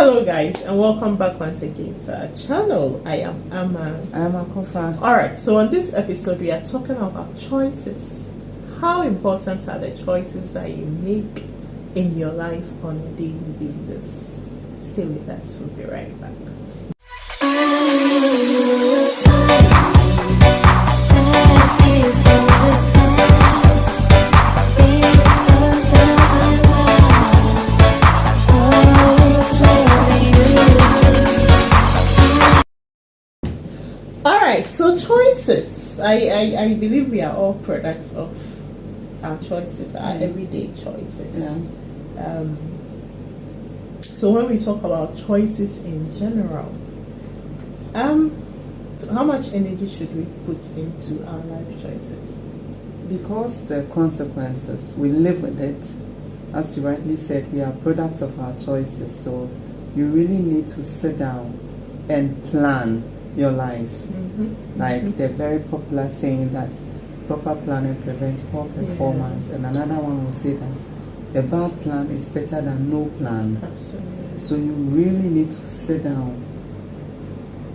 Hello guys, and welcome back once again to our channel. I am Amma. I am Akofa. Alright, so on this episode we are talking about choices. How important are the choices that you make in your life on a daily basis? Stay with us, we'll be right back. Alright, so choices. I believe we are all products of our choices, our everyday choices. Yeah. So when we talk about choices in general, so how much energy should we put into our life choices? Because the consequences, we live with it. As you rightly said, we are products of our choices. So you really need to sit down and plan your life. Like the very popular saying that proper planning prevents poor performance, and another one will say that a bad plan is better than no plan. Absolutely. So you really need to sit down.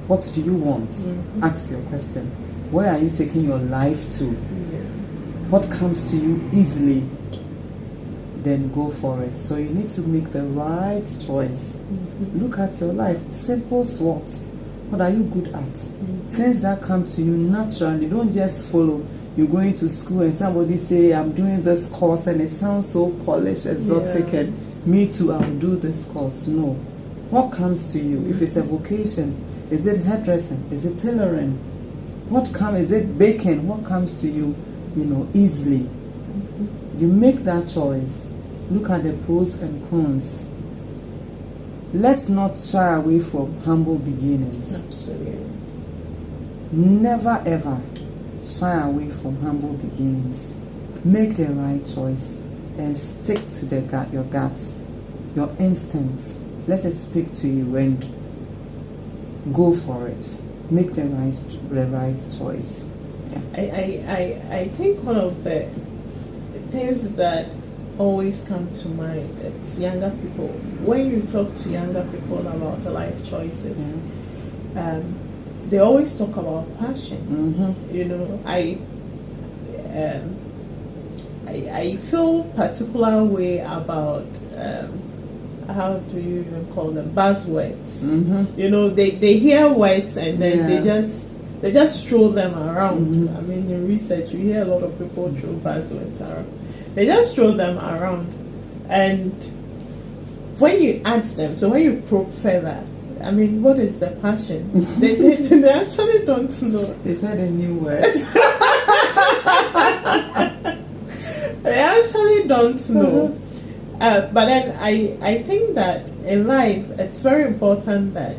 What do you want? Ask your question. Where are you taking your life to? What comes to you easily? Then go for it. So you need to make the right choice. Look at your life. Simple SWOT. What are you good at? Things that come to you naturally. Don't just follow. You're going to school and somebody say, I'm doing this course and it sounds so polished, exotic, and me too, I'll do this course. No. What comes to you? If it's a vocation, is it hairdressing? Is it tailoring? Is it baking? What comes to you, easily? You make that choice. Look at the pros and cons. Let's not shy away from humble beginnings. Absolutely. Never ever shy away from humble beginnings. Make the right choice and stick to your guts, your instincts. Let it speak to you and go for it. Make the right choice. I think one of the things that always come to mind, it's younger people. When you talk to younger people about life choices, they always talk about passion. I feel particular way about how do you even call them, buzzwords. They hear words and then they just throw them around. I mean, in research you hear a lot of people throw buzzwords around. They just throw them around, and when you ask them, so when you probe further, I mean, what is the passion? they actually don't know. They've heard a new word. They actually don't know. But then I think that in life it's very important that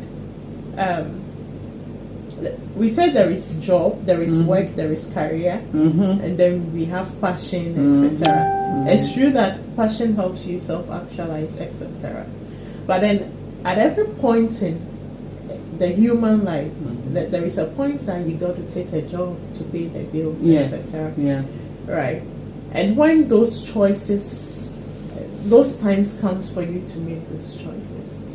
we said there is job, there is work, there is career, and then we have passion, etc. It's true that passion helps you self-actualize, etc. But then at every point in the human life, there is a point that you got to take a job to pay the bills, etc. Right. And when those choices, those times comes for you to make those choices,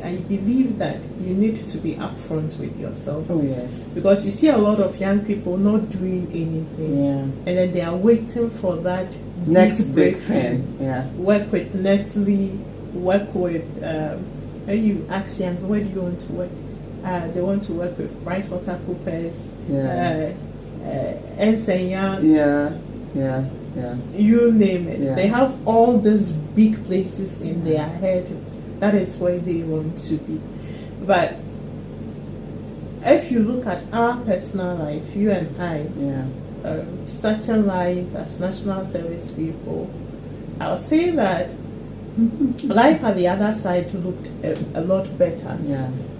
I believe that you need to be upfront with yourself. Oh yes. Because you see a lot of young people not doing anything, and then they are waiting for that next big thing. Work with Nestle, work with when you ask young, where do you want to work? They want to work with PricewaterhouseCoopers, Ernst & Young, you name it. They have all these big places in their head. That is where they want to be. But if you look at our personal life, you and I, starting life as national service people, I'll say that life at the other side looked a lot better.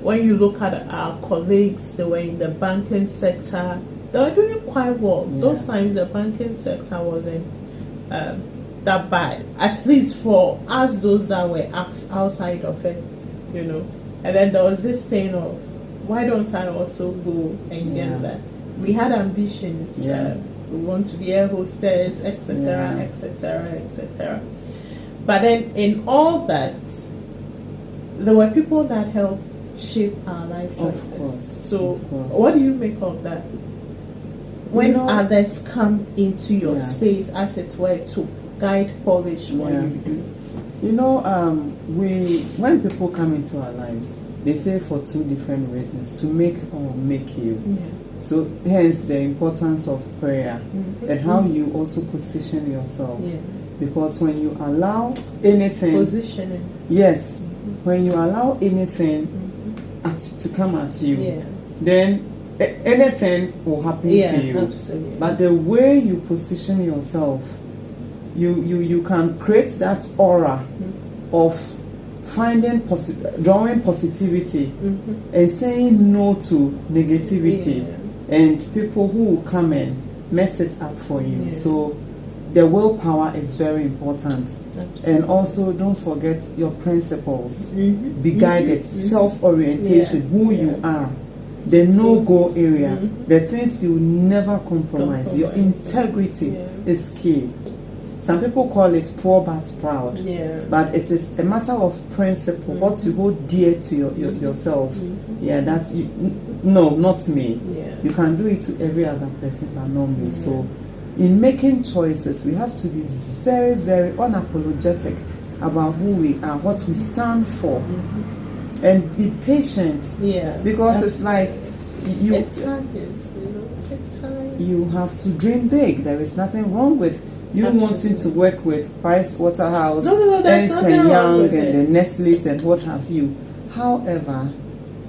When you look at our colleagues, they were in the banking sector. They were doing quite well. Those times the banking sector wasn't that bad, at least for us, those that were outside of it, And then there was this thing of, why don't I also go and get that? We had ambitions. We want to be air hostess, etc., etc., etc. But then in all that, there were people that helped shape our life choices. Of course, So, of course. what do you make of that? When You know- others come into your Yeah. space, as it were, to guide, polish what Yeah. you do. You know, when people come into our lives, they say for two different reasons: to make or make you. Yeah. So, hence the importance of prayer Mhm. and how you also position yourself. Yeah. Because when you allow anything, Positioning. yes, when you allow anything to come at you, Yeah. then anything will happen Yeah, to you. absolutely. But the way you position yourself, you can create that aura of finding drawing positivity and saying no to negativity Yeah. and people who will come and mess it up for you. Yeah. So the willpower is very important. Absolutely. And also don't forget your principles. Mhm. Be guided, self-orientation, Yeah. who Yeah. you are, the no-go area, Mhm. the things you never compromise. Your Compromise. integrity Yeah. is key. Some people call it poor but proud, Yeah. but it is a matter of principle, what you hold dear to yourself. Mhm. Yeah, that's you, no, not me. Yeah. You can do it to every other person, but not me. So, in making choices, we have to be very, very unapologetic about who we are, what we stand for, and be patient. Yeah. Because it's like you Take time. you have to dream big. There is nothing wrong with you wanting Absolutely. to work with Price Waterhouse, No, there's Ernst nothing and wrong Young, with and it. the Nestle's and what have you. However,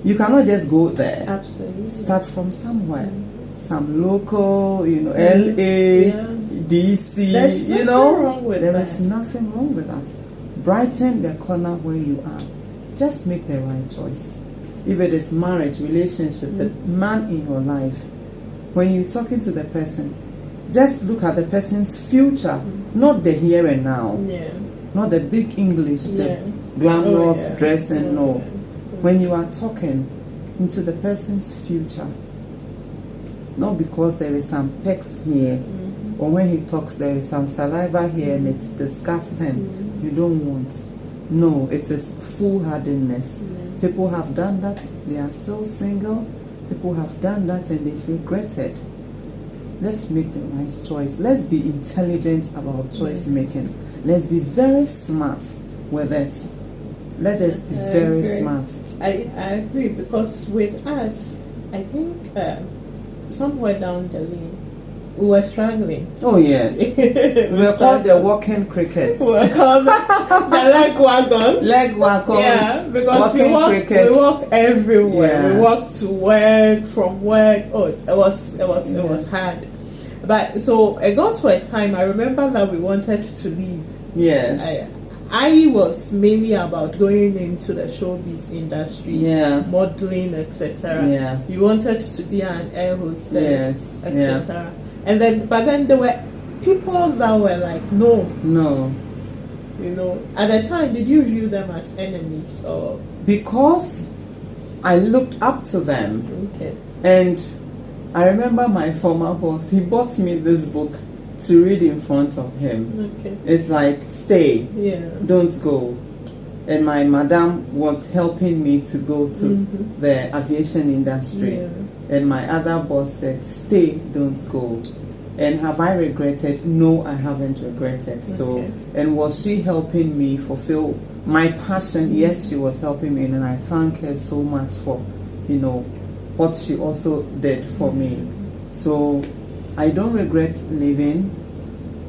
you cannot just go there. Absolutely. Start from somewhere, some local, LA, Yeah. DC. There's nothing wrong with there that. is nothing wrong with that. Brighten the corner where you are. Just make the right choice. If it is marriage, relationship, the man in your life, when you're talking to the person, just look at the person's future, not the here and now, Yeah. not the big English, Yeah. the glamorous Oh, yeah. dress, and Oh, no. yeah. When you are talking into the person's future, not because there is some pecs here, or when he talks there is some saliva here and it's disgusting, you don't want. No, it is foolhardiness. People have done that, they are still single. People have done that and they've regretted. Let's make the right choice. Let's be intelligent about choice making. Let's be very smart with it. Let us be I very agree. smart. I agree, because with us, I think somewhere down the lane, we were struggling. Oh yes. We were called the walking crickets. We were called the leg wagons. Leg wagons. Yeah, because we walking walk crickets. everywhere. Yeah. We walk to work, from work. Oh, it was hard. But so it got to a time. I remember that we wanted to leave. Yes. I was mainly about going into the showbiz industry, Yeah. modeling, etc. Yeah. You wanted to be an air hostess, Yes, etc. And then there were people that were like, no, No. At the time, did you view them as enemies or? Because I looked up to them, Okay. and I remember my former boss, he bought me this book to read in front of him. Okay. It's like, stay, Yeah. don't go. And my madam was helping me to go to the aviation industry. Yeah. And my other boss said, stay, don't go. And have I regretted? No, I haven't regretted. So, Okay. and was she helping me fulfill my passion? Yes, she was helping me, and I thank her so much for, what she also did for me. So, I don't regret leaving.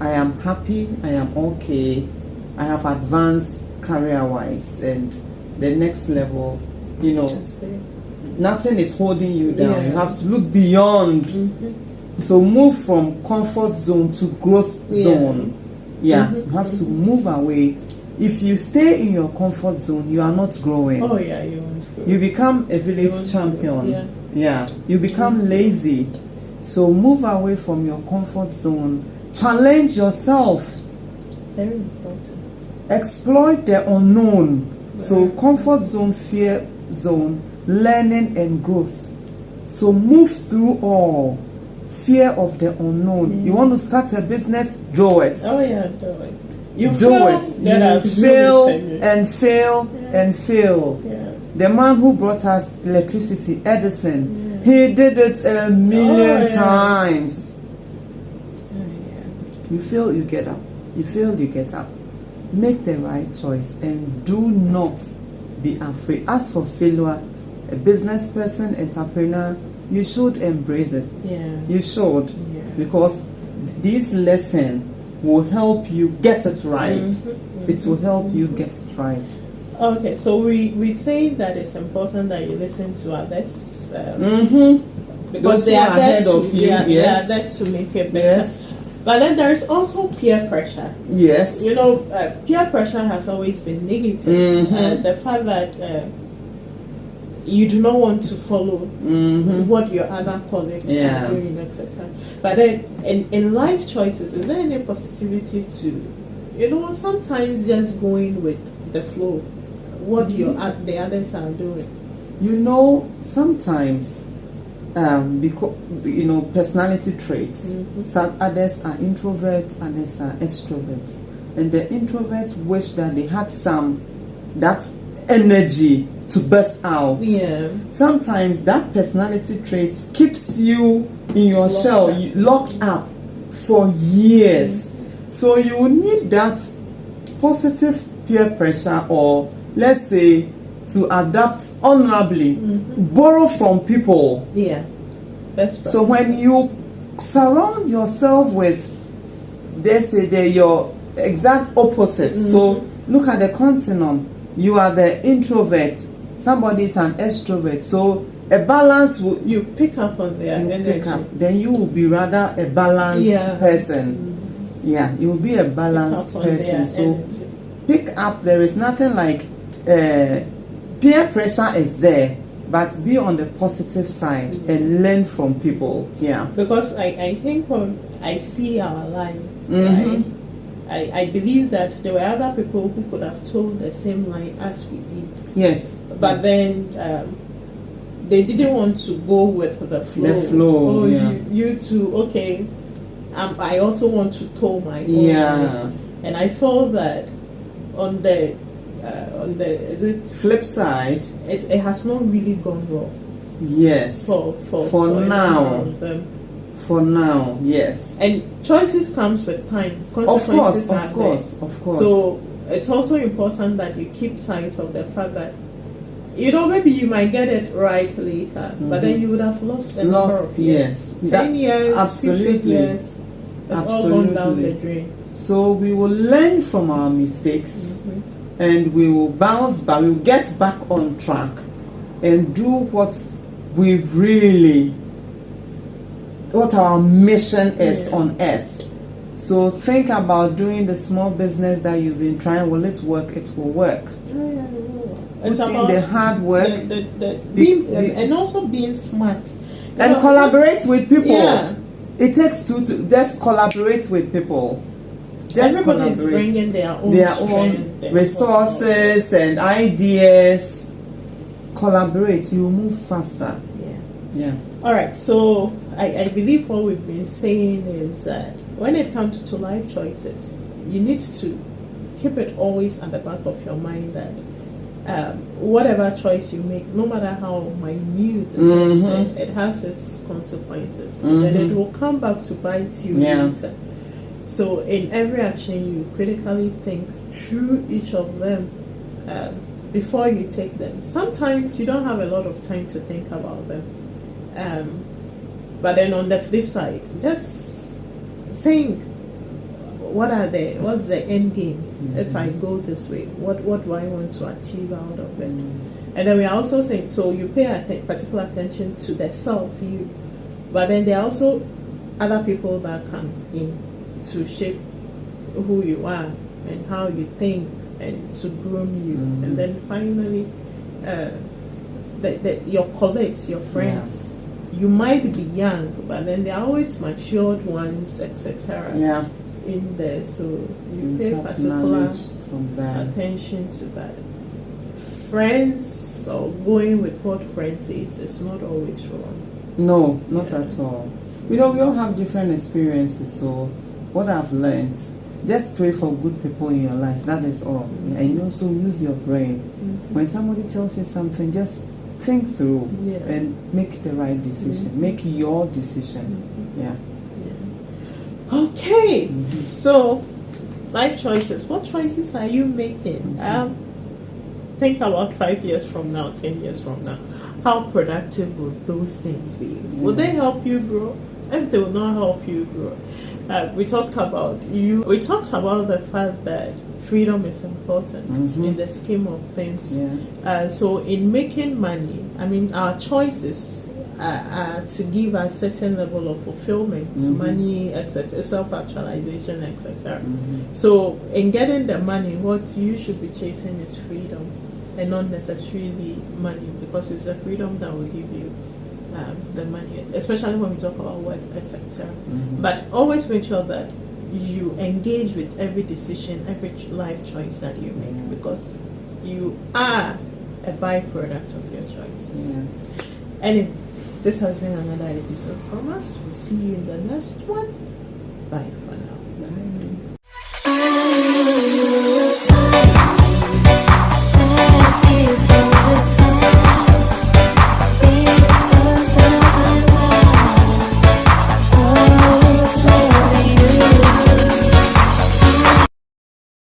I am happy. I am okay. I have advanced career-wise, and the next level, That's very. nothing is holding you down. Yeah. You have to look beyond. So move from comfort zone to growth Yeah. zone. Yeah, you have to move away. If you stay in your comfort zone, you are not growing. Oh yeah, you want to. You become a You village want to champion. grow, Yeah, you become want to lazy. So move away from your comfort zone. Challenge yourself. Very important. Exploit the unknown. So comfort zone, fear zone, learning and growth. So move through all. Fear of the unknown. You want to start a business, do it. Oh yeah, do it. You do fail, it. then I'll You do fail it again. and fail and fail. Yeah. The man who brought us electricity, Edison, he did it a million times. You fail, you get up. You fail, you get up. Make the right choice and do not be afraid. As for failure, a business person, entrepreneur, you should embrace it. Yeah. You should. Yeah. Because this lesson will help you get it right. It will help you get it right. Okay, so we say that it's important that you listen to others. Because Those they who are are there ahead to, of you, they are yes. there to make it better. Yes. But then there is also peer pressure. Yes. You know, peer pressure has always been negative. The fact that you do not want to follow what your other colleagues are doing, etc. But then in life choices, is there any positivity to, sometimes just going with the flow, what the others are doing? Sometimes because personality traits. Some others are introverts, others are extroverts, and the introverts wish that they had that energy to burst out. Yeah. Sometimes that personality trait keeps you in your shell, locked up for years. So you need that positive peer pressure, or let's say, to adapt honorably, borrow from people. Yeah. So when you surround yourself with, they're your exact opposite. So look at the continuum. You are the introvert. Somebody is an extrovert. So a balance will you pick up on their energy. Then you will be rather a balanced person. Yeah, you will be a balanced person. So energy. Pick up. There is nothing like peer pressure is there, but be on the positive side and learn from people. Yeah. Because I think when I see our line, right, I believe that there were other people who could have told the same line as we did. Yes. But then they didn't want to go with the flow. The flow. You too. Okay. I also want to toe my own line. And I felt that on the flip side, it has not really gone well. Yes. For now. For now, yes. And choices comes with time. Consequences of course. So it's also important that you keep sight of the fact that maybe you might get it right later, but then you would have lost a number of years. 10 years, absolutely. 15 years. It's all gone down the drain. So we will learn from our mistakes and we will bounce back, we will get back on track and do what our mission is on earth. So think about doing the small business that you've been trying. Will it work? It will work. Put in the hard work. And also being smart. And collaborate with people. Yeah. It takes two to just collaborate with people. Everybody is bringing their own resources and ideas. Collaborate, you move faster. Yeah. All right. So I believe what we've been saying is that when it comes to life choices, you need to keep it always at the back of your mind that whatever choice you make, no matter how minute it is, it has its consequences, and then it will come back to bite you later. So in every action, you critically think through each of them before you take them. Sometimes you don't have a lot of time to think about them, but then on the flip side, just think, what's the end game? If I go this way, what do I want to achieve out of it? And then we are also saying, so you pay particular attention to the self, you, but then there are also other people that come in to shape who you are and how you think and to groom you. And then finally, your colleagues, your friends, you might be young, but then there are always matured ones, etc. In there, so you pay particular attention to that. Friends, or going with what friends is not always wrong. No, not at all. We all have different experiences. So what I've learned Just pray for good people in your life. That is all. And you also use your brain. When somebody tells you something, just think through and make the right decision. Make your decision. Yeah. Okay. So, life choices. What choices are you making? Think about 5 years from now, 10 years from now. How productive would those things be? Will they help you grow? If they will not help you grow, we talked about the fact that freedom is important in the scheme of things. So in making money, I mean, our choices are to give a certain level of fulfillment, money, etc., self-actualization, etc. So in getting the money, what you should be chasing is freedom, and not necessarily money, because it's the freedom that will give you the money, especially when we talk about work, etc. But always make sure that you engage with every decision, every life choice that you make, because you are a byproduct of your choices. Anyway, this has been another episode from us. We'll see you in the next one. Bye for now. Bye.